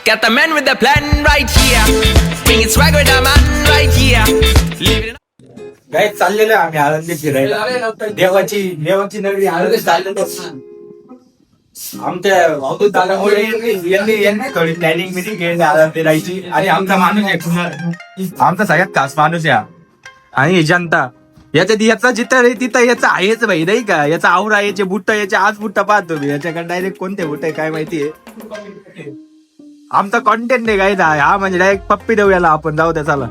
Got the man with the plan right here. Bringing swag with the man right here. Living it काय चाललेलं आहे आम्ही आळंदी फिरायला. देवाची नगरी आळंदी चाललेलो. आमच्या अवधूत दादामुळे यांनी थोडी प्लॅनिंग मिटिंग केली आळंदी राहायची आणि आमचा माणूस आहे, आमचा सगळ्यात खास माणूस आहे आणि जनता याचा जिथं रे तिथं याचा आहेच भाई नाही का. याचा आवरा याचे बुट्ट याचे आज बुट्ट पाहतो मी याच्याकडे डायरेक्ट कोणते बुट्ट आहे काय माहितीये. आमचा कॉन्टेंट नाही गाईज हा म्हणजे डायरेक्ट पप्पी देऊ याला आपण. जाऊ द्या चला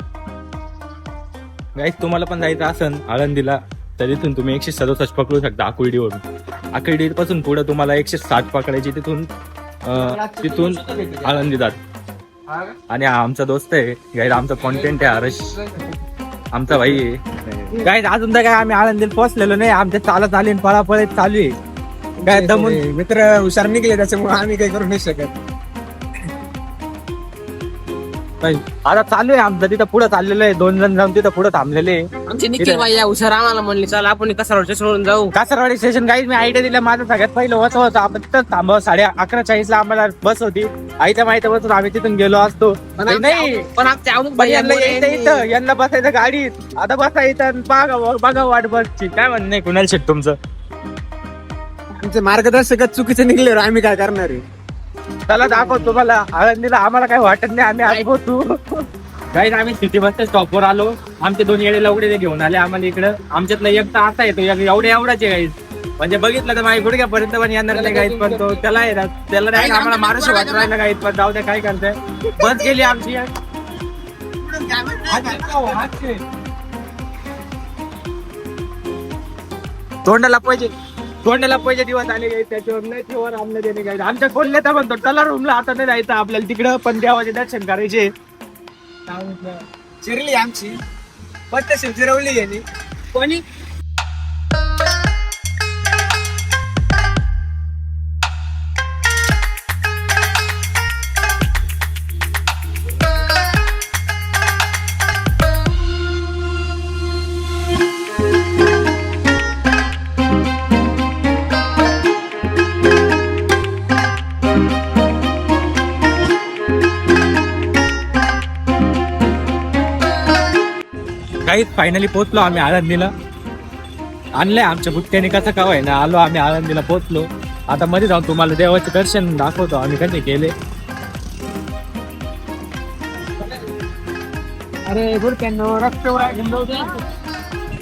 गाईज. तुम्हाला पण जायचं असन आळंदीला तर इथून तुम्ही 167 पकडू शकता आकुर्डीवरून. आकुर्डी पासून पुढे तुम्हाला 160 पकडायची तिथून आळंदी जात. आणि हा आमचा दोस्त आहे गाईज, आमचा कॉन्टेंट आहे हर्ष, आमचा भाई आहे गाईज. अजून तर काय आम्ही आळंदीला पोहोचलेलो नाही, आमच्या चालत आली पळापळीत चालू आहे काय. दमून मित्र हुशार निघले त्याच्यामुळे आम्ही काही करू नाही शकत. आता चालू आहे आमचं तिथं पुढे चाललेलं आहे. 2 जण जाऊन तिथं पुढे थांबलेले. आमचे निखिल भाई हुशार आम्हाला म्हणले चला आपण कासारवाडी स्टेशनवरून जाऊ. कासारवाडी स्टेशन गाईज मी आयडिया दिला. माझं सगळ्यात पहिलं होतं आपण तिथं थांबव. 11:40 ला आम्हाला बस होती. आईच्या माहिती बसून आम्ही तिथून गेलो असतो. नाही पण आमच्या यांना यायचं इथं, यांना बसायचं गाडीत. आता बसायचं बघा वाट बसची. काय म्हणणं आहे कुणाल शेट तुमचं? आमचे मार्गदर्शकच चुकीचे निघले आम्ही काय करणार आहे. त्याला दाखव तुम्हाला आळंदीला आम्हाला काही वाटत नाही. आम्ही ऐकवतो गाईज. आम्ही सिटी बसच्या स्टॉपवर आलो. आमचे 2 येडे लवडे घेऊन आले आम्हाला इकडं. आमच्यातला एकटा असा येतो एवढ्याचे गाईज म्हणजे बघितलं तर माझ्या गुडघ्यापर्यंत पण येणार नाही गाईज. पण तो त्याला नाही आम्हाला मारुशी वाटत राहिला गाईज. पण जाऊ द्या काय करताय. बस गेली आमची. तोंडाला पैसे दिवस आले गाईज. त्याच्यावर नाही ठेवर आमने देणे गाईज. आमच्या कोल्हे तर म्हणतो त्याला रूमला आता नाही जायचं आपल्याला तिकडं, पण देवाचे दर्शन करायचे. चिरली आमची पत्त चिरवली गेली कोणी काहीच फायनली पोहोचलो आम्ही आळंदीला. आणलंय आमच्या बुट्ट्याने कसं का आहे ना. आलो आम्ही आळंदीला पोहोचलो. आता मध्ये जाऊन तुम्हाला देवाचे दर्शन दाखवतो आम्ही कसे केले. अरे बुडक्यांनो रक्त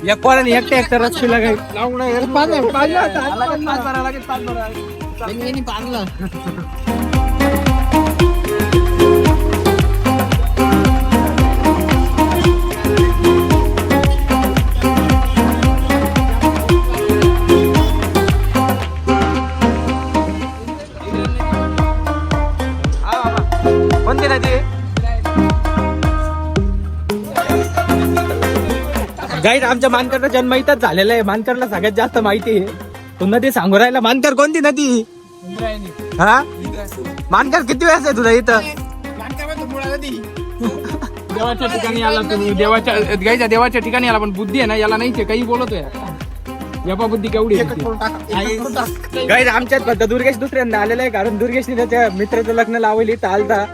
या पोराने एकट्या रक्षीला काही कोणती नदी गाईज. आमच्या मानकरचा जन्म इथंच झालेला आहे. मानकरला सगळ्यात जास्त माहिती आहे. तू नदी सांगू राहिला. मानकर कोणती नदी? हा मानकर किती वेळेस आहे तुझा इथं? देवाच्या ठिकाणी आला तुम्ही. देवाच्या ठिकाणी आला पण बुद्धी आहे ना याला नाहीच काही बोलतोय. यपा बुद्धी केवढी गाईज. आमच्यात दुर्गेश दुसऱ्यांदा आलेला आहे कारण दुर्गेशने त्याच्या मित्राचं लग्न लावली इथं आलता.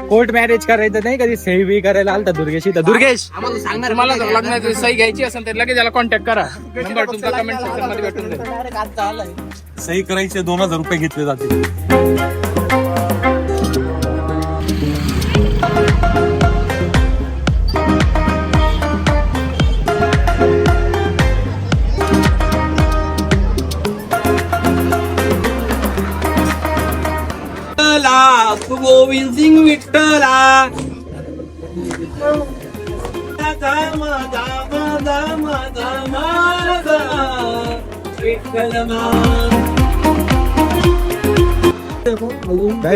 कोर्ट मॅरेज करायचं नाही कधी सही बी करायला आलता दुर्गेश इथं. दुर्गेश आम्हाला सांगणार तुम्हाला जर लग्नाची सही घ्यायची असेल तर लगेच याला कॉन्टॅक्ट करा. नंबर तुमचा कमेंट सेक्शन मध्ये भेटून जाईल. सही करायचे 2000 रुपये घेतले जाते. गोविंद सिंग विठ्ठला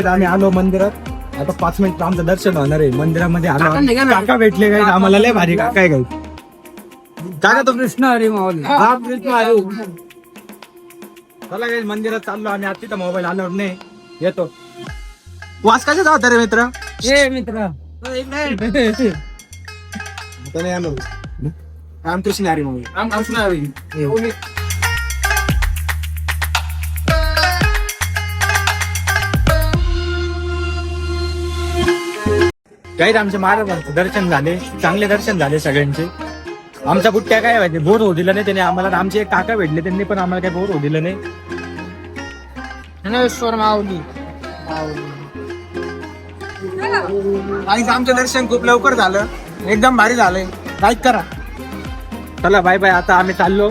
आम्ही आलो मंदिरात. आता 5 मिनिट आमचं दर्शन होणार आहे. मंदिरामध्ये आलो. काका भेटले गाईज आम्हाला. लय भारी काका आहे गाईज. काका तो कृष्ण हरी माऊली. हा कृष्ण हरी. चला गाईज मंदिरात चाललो आम्ही. आता तिथं मोबाईल आल्यावर नाही येतो. वास कशाचा होता रे मित्र? ए मित्र रामकृष्ण हरी माऊली. रामकृष्ण हरी. गाईड आमचे महाराजांचे दर्शन झाले, चांगले दर्शन झाले सगळ्यांचे. आमचा बुट्ट्या काय माहिती बोर होऊ दिलं नाही त्याने आम्हाला. आमचे एक काका भेटले त्यांनी पण आम्हाला काही बोर होऊ दिलं नाही. माऊली आणि आमचं दर्शन खूप लवकर झालं, एकदम भारी झालंय. लाईक करा. चला बाय बाय. आता आम्ही चाललो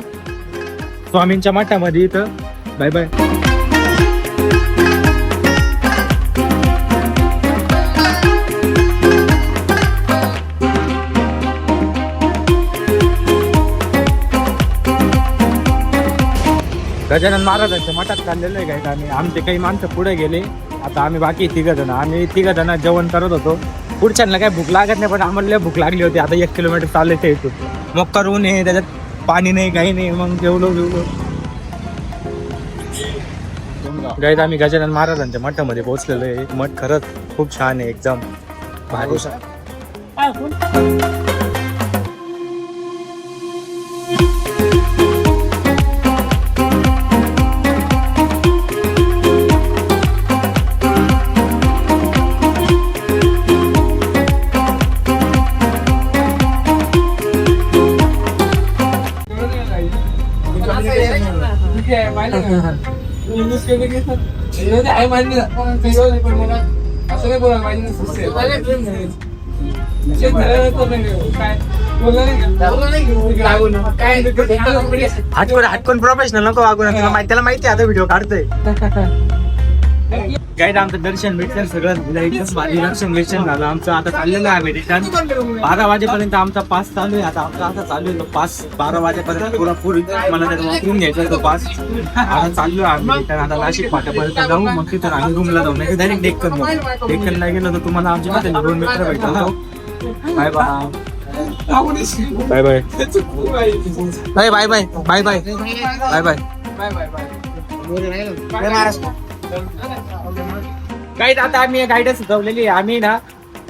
स्वामींच्या मठामध्ये इथं. Bye bye. गजानन महाराजांच्या मठात चाललेलो आहे काय आम्ही. आमचे काही माणसं पुढे गेले. आता आम्ही बाकी तिघ जण, आम्ही तिघ जण जेवण करत होतो. पुढच्यांना काही भूक लागत नाही पण आम्हाला लय भूक लागली होती. आता 1 किलोमीटर चालले इथून. मोक्कर ऊन आहे, त्याच्यात पाणी नाही काही नाही. मग जेवलो गाईत आम्ही गजानन महाराजांच्या मठामध्ये पोहोचलेलो आहे. मठ खरंच खूप छान आहे, एकदम भारी. हातकोन प्रोफेशनल नको वागू ना. त्याला माहिती आहे आता व्हिडिओ काढतोय. गाईड आमचं दर्शन भेटलं सगळं एकदम भारी दर्शन झालं आमचं. आता चाललेलं आहे रिटर्न. 12 वाजेपर्यंत आमचा पास चालू आहे. आता चालू आहे तो पास 12 वाजेपर्यंत पुरापूर. मला त्याचा वापरून घ्यायचा तो पास. आता चाललो आम्ही रिटर्न. आता नाशिक फाट्यापर्यंत जाऊ, मग तिथं आम्ही रूमला जाऊ. नाही डायरेक्ट डेक्कनला गेलो तर तुम्हाला आमच्या 2 मित्र भेटतो. Bye bye. Bye bye. Bye bye. Bye bye. Bye bye. Guide आता आम्ही गाईडच सुचवलेली आहे. आम्ही ना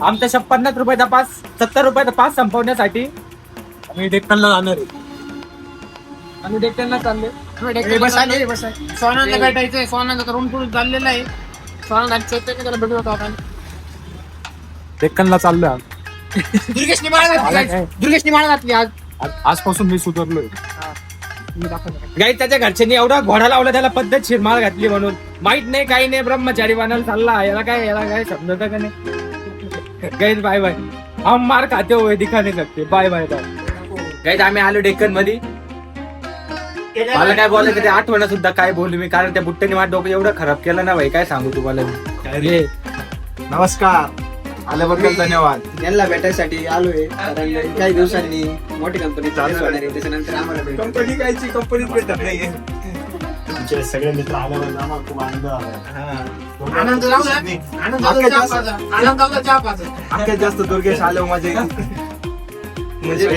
आमचा 50 रुपयाचा पास 70 रुपयाचा पास संपवण्यासाठी आम्ही डेक्कनला जाणार आहे. आम्ही डेक्कनला चालले. सोनाला भेटायचंय. सोनाला रूम पुढे चाललेला आहे. सोनाला त्याला भेटू होतो आपण. डेक्कनला चाललोय. दुर्गेशनी माळ घातली आज. आजपासून मी सुधारलोय. गाईड त्याच्या घरच्यांनी एवढा घोडा लावला त्याला पद्धतशीर माळ घातली म्हणून. माहित नाही काही नाही, ब्रह्मचारी बनायला चालला. याला काय समजत का नाही. Guide bye bye. हम मार खाते हुए दिखा नहीं सकते. Bye bye bye. गाईड आम्ही आलो डेक्कन मध्ये. मला काय बोलायचं ते आठवण सुद्धा काय बोलू मी, कारण त्या बुट्ट्याने माझं डोकं एवढं खराब केलं ना भाई, काय सांगू तुम्हाला मी. अरे नमस्कार. आल्याबद्दल धन्यवाद. यांना भेटायसाठी आलोय, कारण काही दिवसांनी मोठी कंपनी चालू होणार आहे. त्याच्यानंतर आम्हाला भेट. कंपनी कायची कंपनीच भेटत नाहीये. तुमचे सगळे मित्र आल्याबद्दल आम्हाला खूप आनंद झाला. अख्ख्यात जास्त दुर्गेश आलो माझे म्हणजे